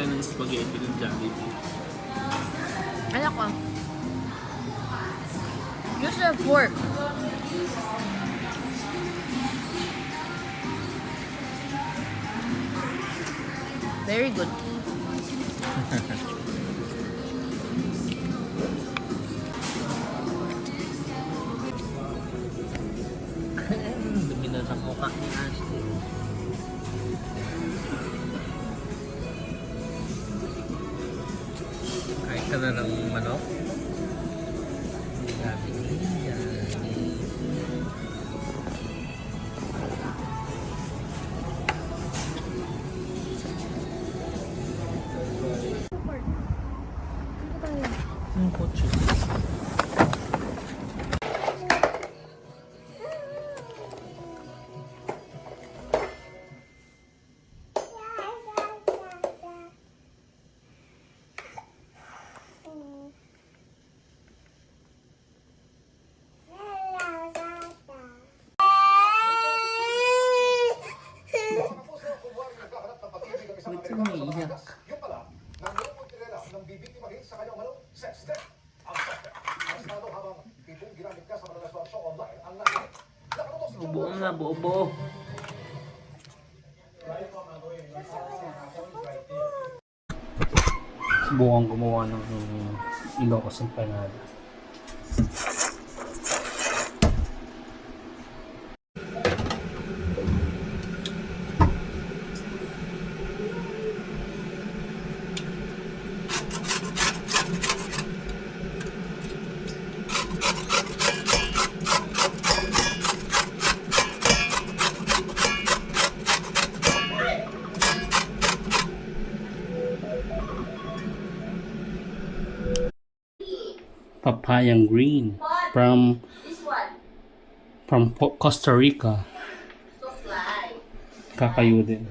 kakain ng spaghetti ng Jollibee. Anak ko. Use the fork. Very good. Dumi na sa mukha ni Ashley. Kain ka na ng manok? Dami niya. Ang kotse. Ba't umiiyak? ng bibiktimahin sa kanyang manong sex debt. Ang suspect, arestado habang tipong ginamit ka sa transaksyon online ang narinig. Nakatutok sa Buo na, buo. Subukan gumawa ng Ilocos empanada. Papayang green from This one. Costa Rica. So fly. Kakayo din.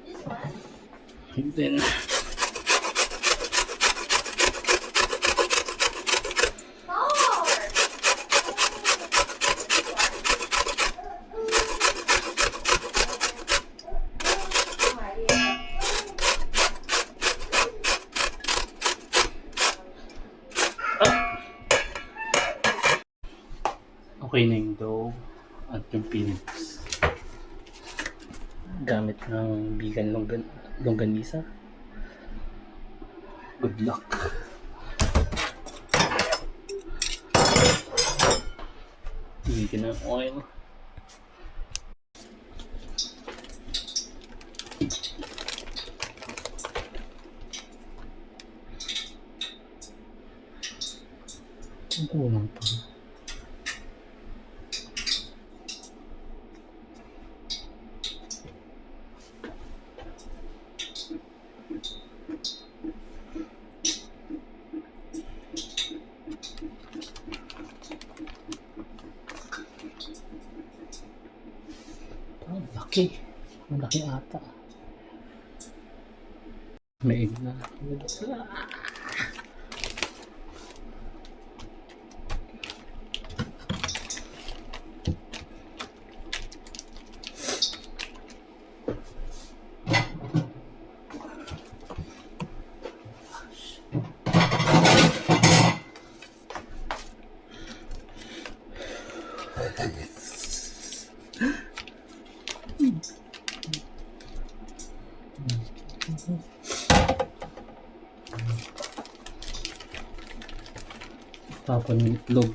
This one. And then Four. okay na yung dough at yung peanuts. Gamit ng vegan longganisa. Good luck. Tignan ng oil. Ang kulang pa. Laki. Malaki ata. May egg na. Tapon yung itlog.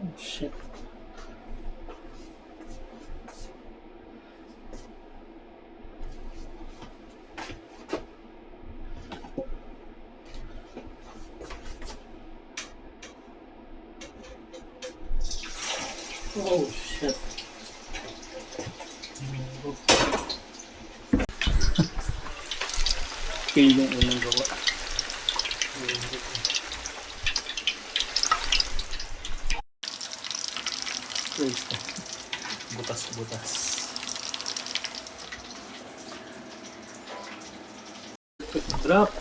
Oh shit. Oh shit. Fail yung unang gawa. butas. Drop.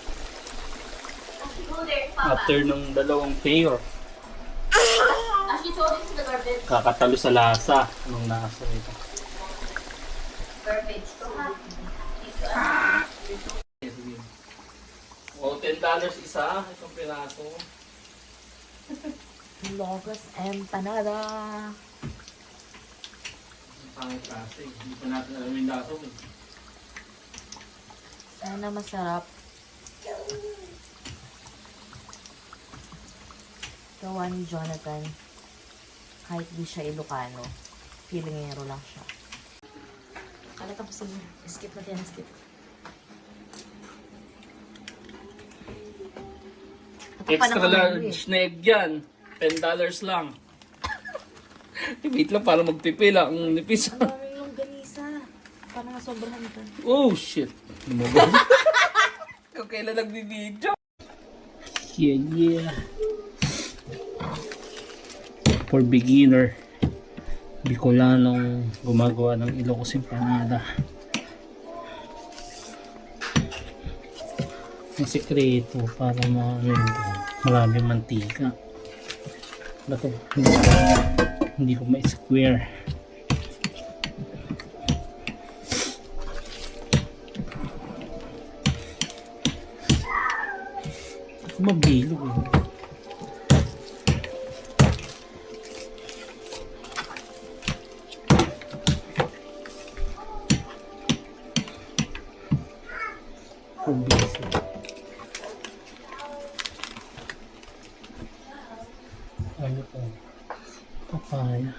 Go there, Papa. After ng dalawang pair, Actually, throw this in the garbage. kakatalo sa lasa. Anong lasa ito? Garbage. O, $10 isa. Itong piraso. Logos empanada. Pangit kasi. Hindi pa natin alam yung lasa. Sana masarap. Gawa ni Jonathan. Kahit di siya Ilocano, Pilingero lang siya. Kala tapos na. Skip natin na skip. Extra large na egg yan. $10 lang. Wait lang para magpipil ang nipis. Ang dami yung ganisa. Paano nasobrahan ka? Oh shit. Lumabas. Kung kailan nagbibideo. Yeah. For beginner, Bicolanong gumagawa ng Ilocos empanada. Ang sekreto para maraming mantika. Bato, hindi ko ma-square. Mabilog eh. Kumbisi. Ano po? Papaya.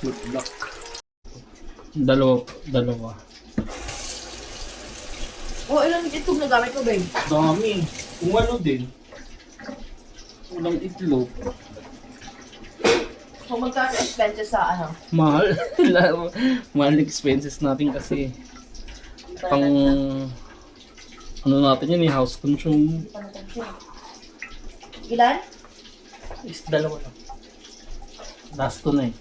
Good luck. Dalawa. Ilang itlog na gamit mo, babe? Dami. Kung ano din. Walang itlog. So, magkano expenses sa ano? Mahal. Mahal expenses natin kasi pang ano natin yun house consume. Ilan? Is dalawa lang. Last to na eh.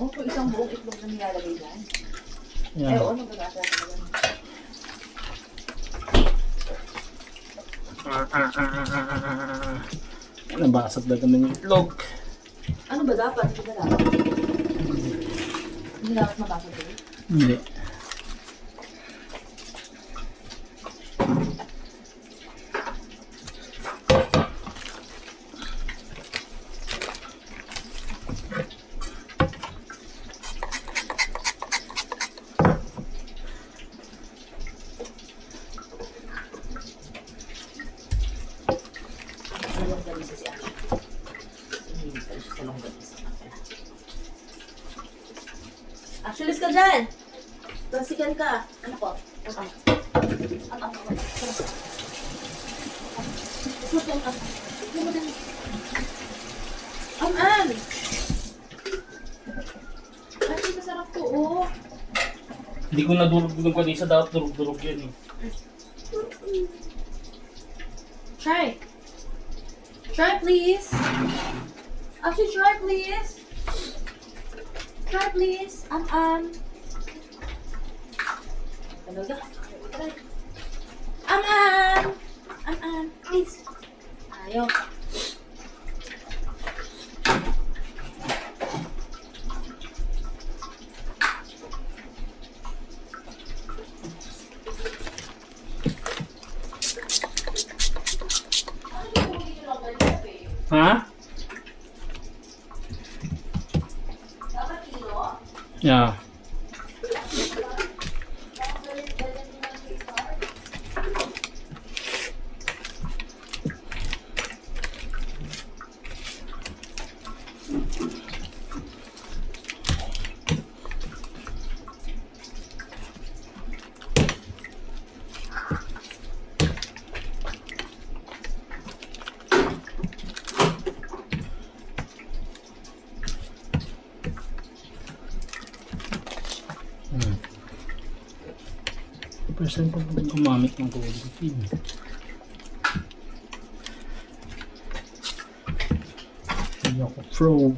Oh, so isang buong itlog na nilalagay dyan. Yan. Oo, nagagasa ka dyan. Nabasag na naman yung itlog. Ano ba dapat? Hindi ba dapat? Hindi dapat mabasa dito. Hindi. longganisa si Ashley. Hindi pala siya sa longganisa. Ashley, ka dyan! Basikan ka. Ano ko? An! Ashley, masarap to, oh. Hindi ko nadurog-durog kanisa, dapat durog-durog yan eh. Try. Try, please. Actually, try, please. Try, please. Talaga. Try. Please. Ayaw. Ha? Yeah. Person ko gumamit ng golden pin. Hindi ako pro.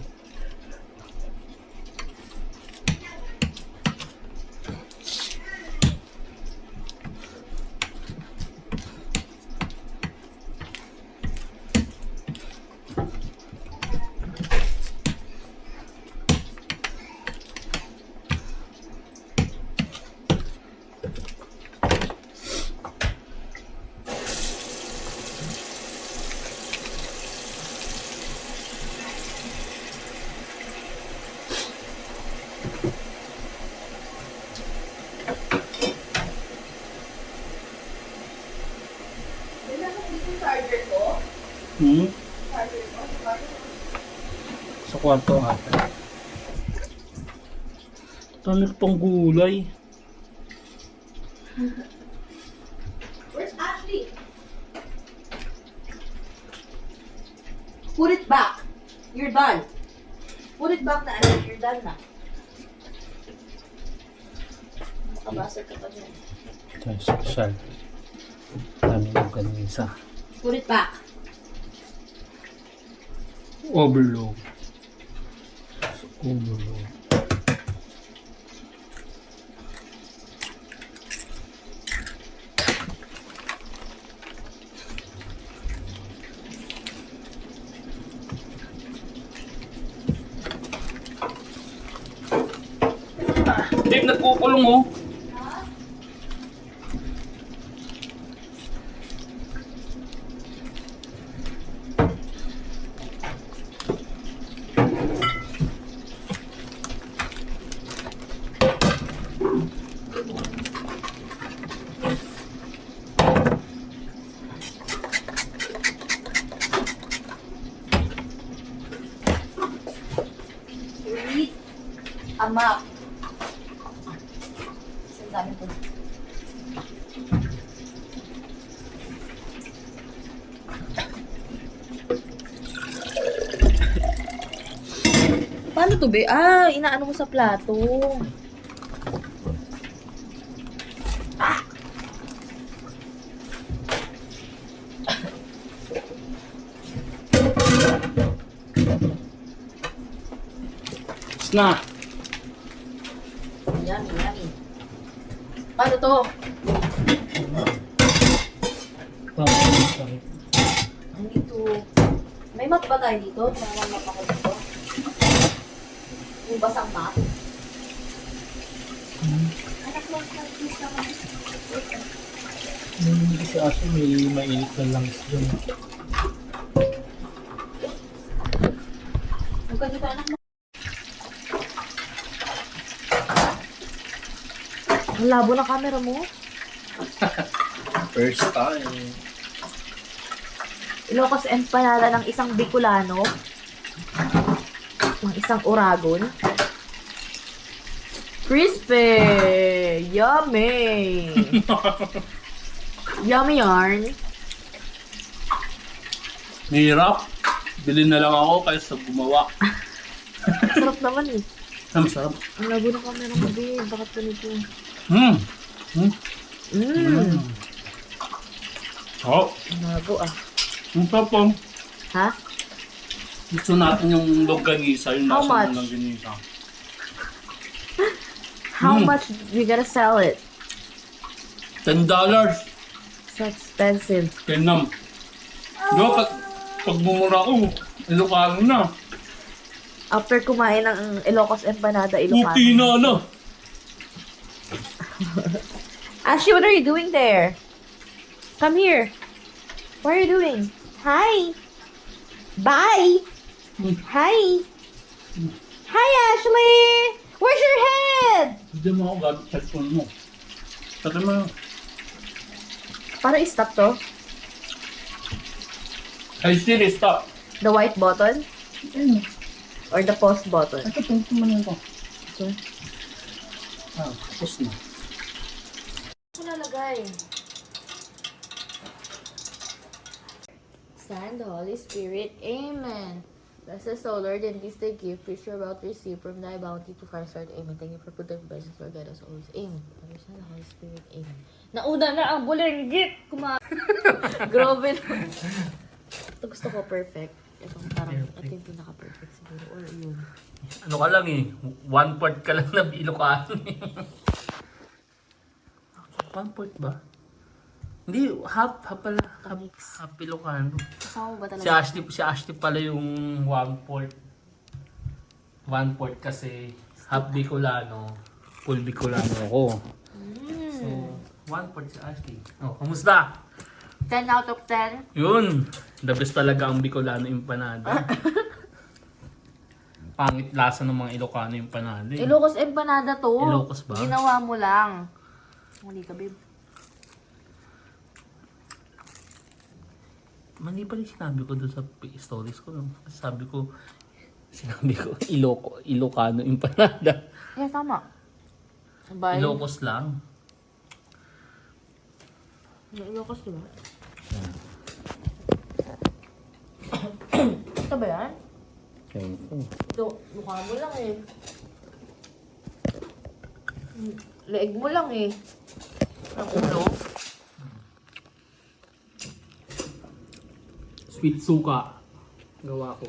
Sa kwarto ata. Tanong pang gulay. Where's Ashley? Put it back. You're done. Put it back na, Ashley. You're done na. Makabasag ka pa dyan. Ito yung special. Dami ng kanisa. Put it back. Overload. Overload. Dave, nagkukulong oh. Read a map. Ang dami po. Paano to, be? Ah, inaano mo sa plato. Na. Yummy, yummy. Paano to? Dito. May map ba tayo dito? May map ako dito. Yung basang map. Anak mo, please naman. Hindi kasi aso may mainit na langis dyan. Huwag ka dito, anak mo. Ang labo na camera mo. First time. Ilocos empanada ng isang Bicolano. Ng isang Oragon. Crispy! Yummy! Yummy yarn. Hirap. Bilhin na lang ako kaysa gumawa. Sarap naman eh. Ang sarap. Ang labo ng camera ko, babe. Bakit ganito? Oh, Ang labo ah. ang sarap po. Ha? Gusto natin yung longganisa, yung How nasa much? ng longganisa. How much you gotta sell it? $10. So expensive. Kenam. Diba, pag bumura ko, Ilocano na. After kumain ng Ilocos empanada, Ilocano. Puti na na. Ashley, what are you doing there? Come here. What are you doing? Hi. Bye. Hi. Hi, Ashley. Where's your head? Hindi mo ako gamit cellphone mo. Sabi mo, Para i-stop to? ay Siri, stop. The white button? Or the pause button? Ito, ito mo na ito. Okay. Tapos na. Ano nalagay? Stand the Holy Spirit. Amen. Blessed O Lord, and this day give, which you're about to receive from thy bounty to Christ, Lord. Amen. Thank you for putting blessings for God as always. Amen. Understand the Holy Spirit. Amen. Nauna na ang bulenggit! Grabe naman. Ito gusto ko perfect. Itong parang, ito yung pinaka-perfect siguro. Or yun. Ano ka lang eh, 1/4 ka lang na Ilocano eh. 1/4 ba? Hindi, half pala. Half Ilocano. Kasama mo ba talaga? Si Ashley pala yung 1/4. 1/4 kasi half Bicolano, full Bicolano ako. So, 1/4 si Ashley. Oh, kamusta? 10 out of 10? Yun, the best talaga ang Bicolano empanada. Pangit lasa ng mga Ilocano empanada. Eh. Ilocos empanada to. Ilocos ba? Ginawa mo lang. Mali ka, babe. Mali pa rin sinabi ko doon sa stories ko. No? Sinabi ko, Ilocano empanada. Yeah, tama. Bye. Ilocos lang. Ilocos, diba? Ito ba yan? Ito, mukha mo lang eh. Leeg mo lang eh. Ang ulo. Sweet suka. Gawa ko.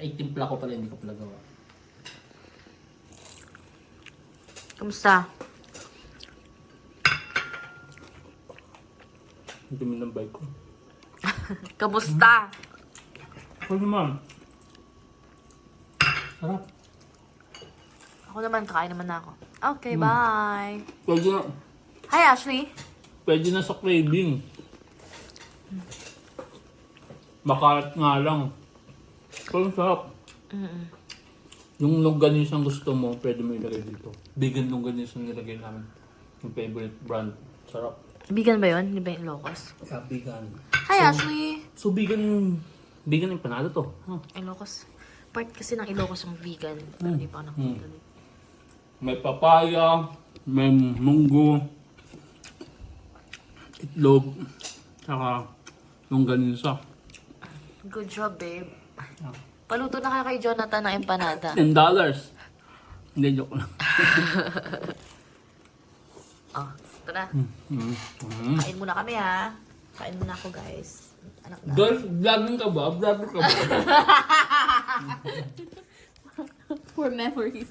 Ay, timpla ko pala, hindi ko pala gawa. Kamusta? Ang dumi ng bike ko. Kamusta? Pwede naman. Sarap. Ako naman, kakain naman na ako. Okay, bye. Pwede na. Hi, Ashley. Pwede na sa craving. Makalat nga lang. Pero sarap. Yung longganisa ang gusto mo, pwede mo ilagay dito. Vegan longganisa ang nilagay namin. Yung favorite brand. Sarap. Vegan ba yun? Hindi ba yung Ilocos? Yeah, vegan. Hi, Ashley. So vegan empanada to. Huh. Ilocos. Part kasi ng Ilocos yung vegan. Pero hindi pa ako nakikita dito. May papaya, may munggo, itlog, saka longganisa. Good job, babe. Paluto na kaya kay Jonathan ng empanada. $10. Hindi, joke lang. Oh, ito na. Mm. Kain muna kami, ha. Kain muna ako, guys. Anak na. Girl, vlogging ka ba? Vlogger ka ba? For memories.